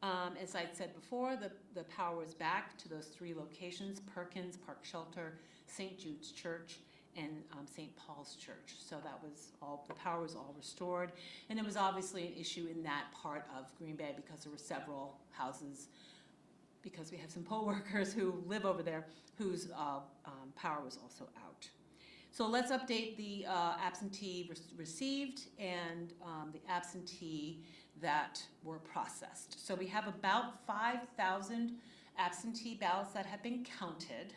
As I said before, the power is back to those 3 locations: Perkins, Park Shelter, St. Jude's Church, and St. Paul's Church. So that was all, the power was all restored. And it was obviously an issue in that part of Green Bay because there were several houses, because we have some poll workers who live over there whose power was also out. So let's update the absentee received and the absentee that were processed. So we have about 5,000 absentee ballots that have been counted.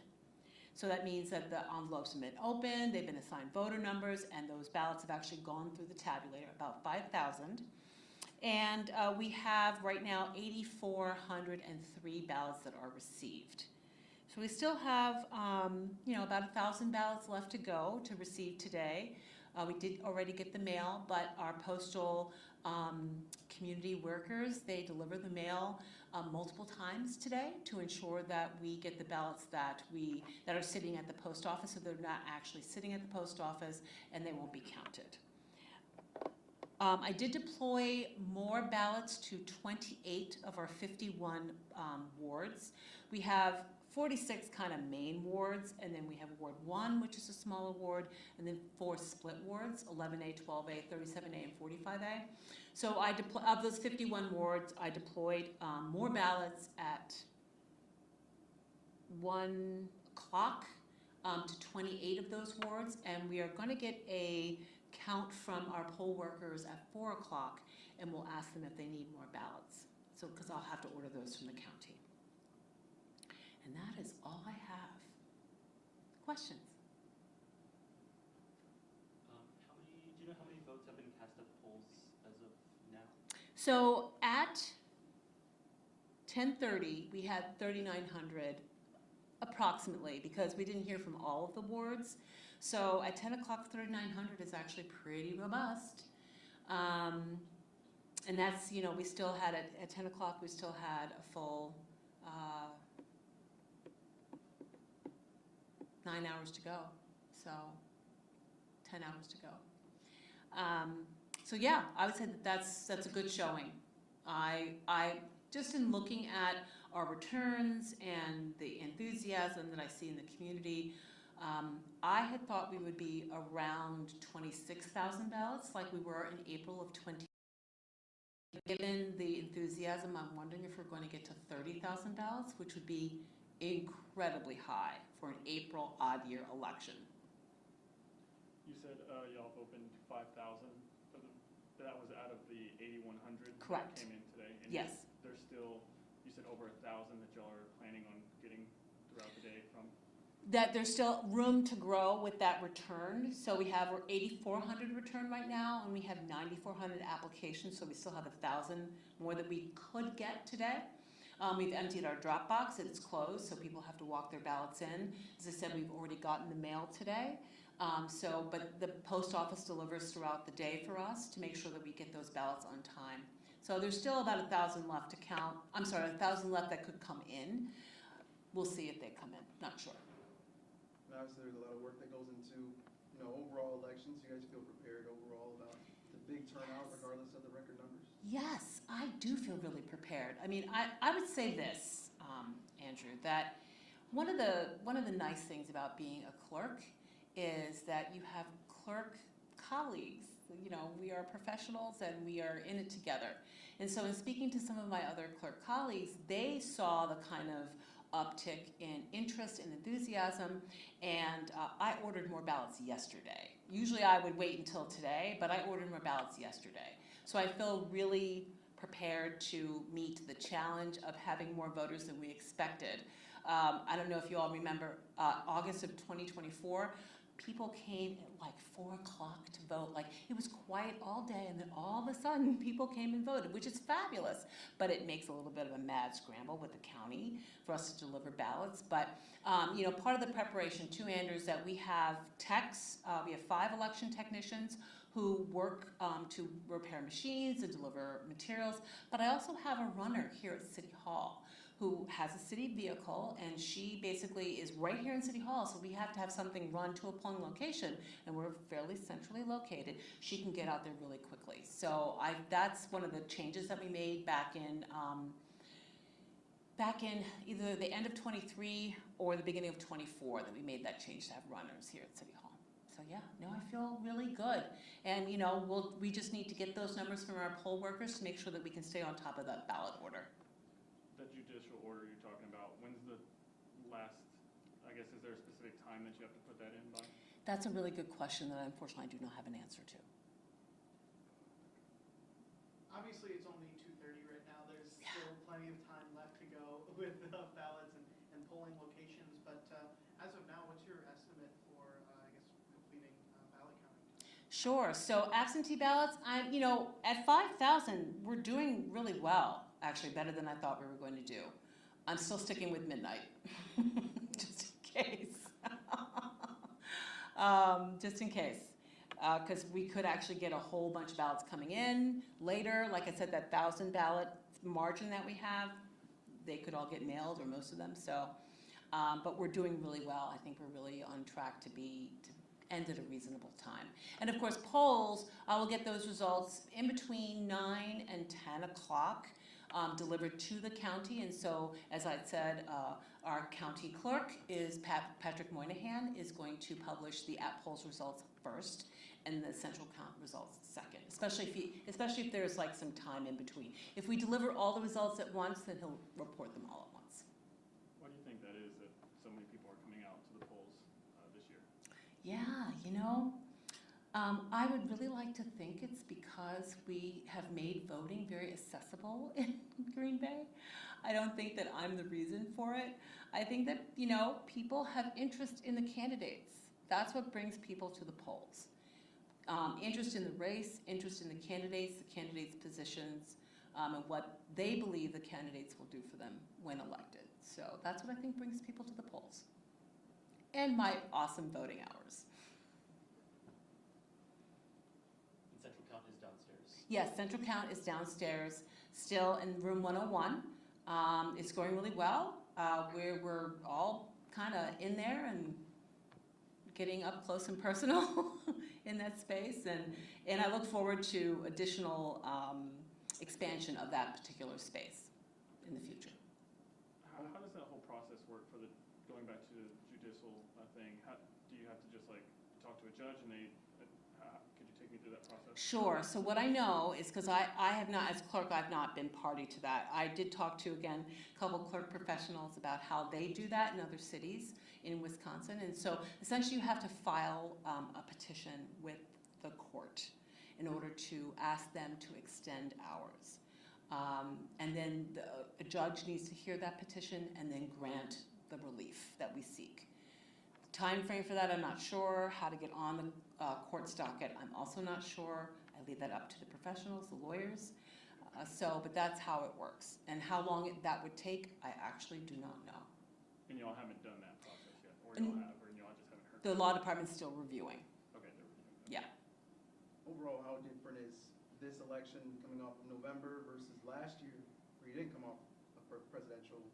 So that means that the envelopes have been opened, they've been assigned voter numbers, and those ballots have actually gone through the tabulator, about 5,000. And we have right now 8,403 ballots that are received. So we still have, about 1,000 ballots left to go to receive today. We did already get the mail, but our postal community workers, they deliver the mail multiple times today to ensure that we get the ballots that are sitting at the post office, so they're not actually sitting at the post office and they won't be counted. I did deploy more ballots to 28 of our 51 wards. We have 46 kind of main wards, and then we have Ward 1, which is a smaller ward, and then 4 split wards, 11A, 12A, 37A, and 45A. So of those 51 wards, I deployed more ballots at 1 o'clock to 28 of those wards, and we are going to get a count from our poll workers at 4 o'clock, and we'll ask them if they need more ballots. So, because I'll have to order those from the county. And that is all I have. Questions? Do you know how many votes have been cast at polls as of now? So at 10:30, we had 3,900 approximately, because we didn't hear from all of the wards. So at 10 o'clock, 3,900 is actually pretty robust. And that's, we still had, at 10 o'clock, we still had a full 9 hours to go, so 10 hours to go. So yeah, I would say that that's a good showing. I just in looking at our returns and the enthusiasm that I see in the community, I had thought we would be around 26,000 ballots like we were in April of 20. Given the enthusiasm, I'm wondering if we're going to get to 30,000 ballots, which would be incredibly high for an April odd year election. You said y'all opened 5,000, that was out of the 8,100 Correct. that came in today? And yes. There's still, you said over 1,000 that y'all are planning on getting throughout the day from? That there's still room to grow with that return. So we're 8,400 return right now, and we have 9,400 applications, so we still have 1,000 more that we could get today. We've emptied our drop box, it's closed, so people have to walk their ballots in. As I said, we've already gotten the mail today. But the post office delivers throughout the day for us to make sure that we get those ballots on time. So there's still about 1,000 left to count. I'm sorry, 1,000 left that could come in. We'll see if they come in, not sure. Obviously, there's a lot of work that goes into, overall elections. You guys feel prepared overall about the big turnout, regardless of the record numbers? Yes, I do feel really prepared. I mean, I would say this, Andrew, that one of the nice things about being a clerk is that you have clerk colleagues. We are professionals and we are in it together. And so in speaking to some of my other clerk colleagues, they saw the kind of uptick in interest and enthusiasm, and I ordered more ballots yesterday. Usually I would wait until today, but I ordered more ballots yesterday. So I feel really prepared to meet the challenge of having more voters than we expected. I don't know if you all remember August of 2024, people came at like 4 o'clock to vote. Like, it was quiet all day, and then all of a sudden people came and voted, which is fabulous, but it makes a little bit of a mad scramble with the county for us to deliver ballots. But part of the preparation too, Andrew, is that we have techs. We have 5 election technicians who work to repair machines and deliver materials, but I also have a runner here at City Hall who has a city vehicle, and she basically is right here in City Hall, so we have to have something run to a polling location, and we're fairly centrally located. She can get out there really quickly. So that's one of the changes that we made back in back in either the end of '23 or the beginning of '24 that we made that change to have runners here at City Hall. So yeah, no, I feel really good. And you know, we just need to get those numbers from our poll workers to make sure that we can stay on top of that ballot order. That judicial order you're talking about, when's the last, I guess, is there a specific time that you have to put that in by? That's a really good question that unfortunately I do not have an answer to. Obviously, it's only 2:30 right now. There's still plenty of time left to go with ballots and polling locations. But as of now, what's your estimate for, I guess, completing ballot counting? Sure. So absentee ballots, you know, at 5,000, we're doing really well. Actually, better than I thought we were going to do. I'm still sticking with midnight, just in case. Just in case. Because we could actually get a whole bunch of ballots coming in later. Like I said, that 1,000 ballot margin that we have, they could all get mailed, or most of them. So, but we're doing really well. I think we're really on track to end at a reasonable time. And of course, polls, I will get those results in between 9 and 10 o'clock. Delivered to the county, and so as I said, our county clerk is Patrick Moynihan is going to publish the at-polls results first, and the central count results second. Especially if there's like some time in between. If we deliver all the results at once, then he'll report them all at once. Why do you think that is, that so many people are coming out to the polls this year? Yeah, you know. I would really like to think it's because we have made voting very accessible in Green Bay. I don't think that I'm the reason for it. I think that, you know, people have interest in the candidates. That's what brings people to the polls. Interest in the race, interest in the candidates positions, and what they believe the candidates will do for them when elected. So that's what I think brings people to the polls. And my awesome voting hours. Central count is downstairs. Yes, central count is downstairs, still in room 101. It's going really well. We're all kind of in there and getting up close and personal in that space, and I look forward to additional expansion of that particular space in the future. How does that whole process work for going back to the judicial thing? Do you have to just like talk to a judge and they? Could you take me through that process? Sure. So what I know is, because I have not, as clerk, I've not been party to that. I did talk to, again, a couple clerk professionals about how they do that in other cities in Wisconsin. And so essentially you have to file a petition with the court in order to ask them to extend hours. And then a judge needs to hear that petition and then grant the relief that we seek. Time frame for that, I'm not sure. How to get on the court docket, I'm also not sure. I leave that up to the professionals, the lawyers. But that's how it works. And how long that would take, I actually do not know. And y'all haven't done that process yet, or y'all have, or y'all just haven't heard? The law department's still reviewing. Okay, they're reviewing. Yeah. Overall, how different is this election coming off of November versus last year, where you didn't come off a presidential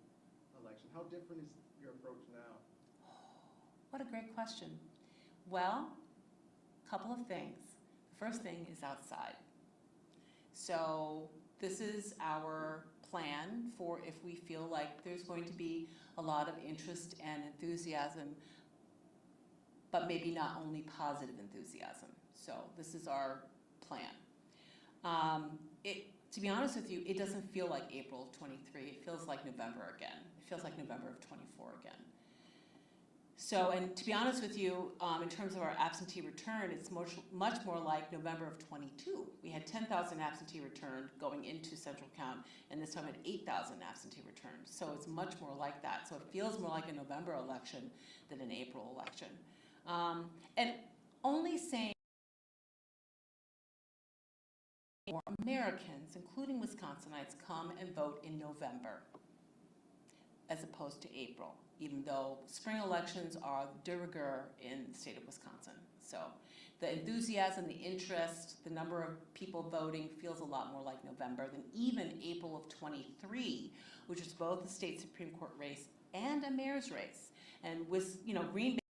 election? How different is your approach now? What a great question. Well, a couple of things. The first thing is outside. So this is our plan for if we feel like there's going to be a lot of interest and enthusiasm, but maybe not only positive enthusiasm. So this is our plan. To be honest with you, it doesn't feel like April of 23. It feels like November again. It feels like November of 24 again. So, and to be honest with you, in terms of our absentee return, it's much more like November of 22. We had 10,000 absentee returned going into central count, and this time we had 8,000 absentee returned. So it's much more like that. So it feels more like a November election than an April election. And only saying more Americans, including Wisconsinites, come and vote in November as opposed to April, even though spring elections are de rigueur in the state of Wisconsin. So the enthusiasm, the interest, the number of people voting feels a lot more like November than even April of 23, which was both the state Supreme Court race and a mayor's race. And with, Green Bay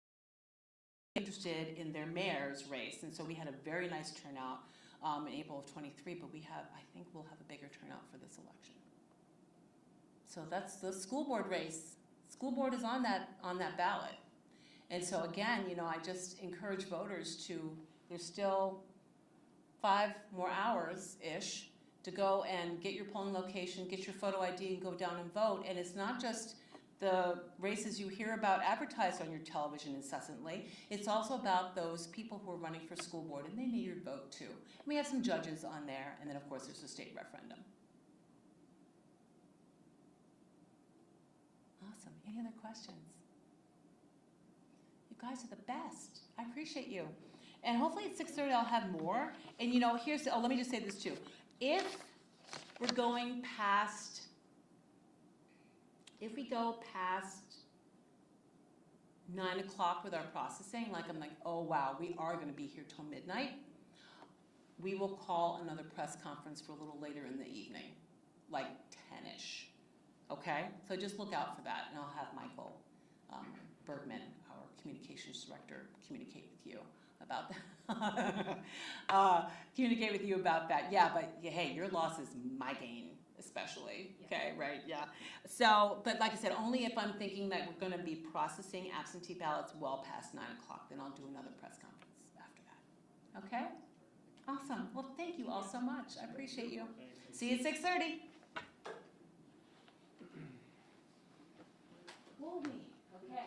interested in their mayor's race, and so we had a very nice turnout in April of 23, but I think we'll have a bigger turnout for this election. So So that's the school board race. School board is on that ballot. And so again, you know, I just encourage voters to, there's still 5 more hours-ish to go and get your polling location, get your photo ID, and go down and vote. And it's not just the races you hear about advertised on your television incessantly. It's also about those people who are running for school board, and they need your vote too. And we have some judges on there, and then of course there's the state referendum. Awesome. Any other questions? You guys are the best. I appreciate you. And hopefully at 6:30 I'll have more. And you know, here's, oh, let me just say this too. If we're going past, if we go past 9 o'clock with our processing, like I'm like, oh wow, we are gonna be here till midnight, we will call another press conference for a little later in the evening, like 10-ish, okay? So just look out for that, and I'll have Michael Bergman, our communications director, communicate with you about that. Communicate with you about that. Yeah, but hey, your loss is my gain, especially. Okay, right? Yeah. So, but like I said, only if I'm thinking that we're going to be processing absentee ballots well past 9 o'clock, then I'll do another press conference after that. Okay? Awesome. Well, thank you all so much. I appreciate you. Thanks. See you at 6:30. Whoa, me. Okay.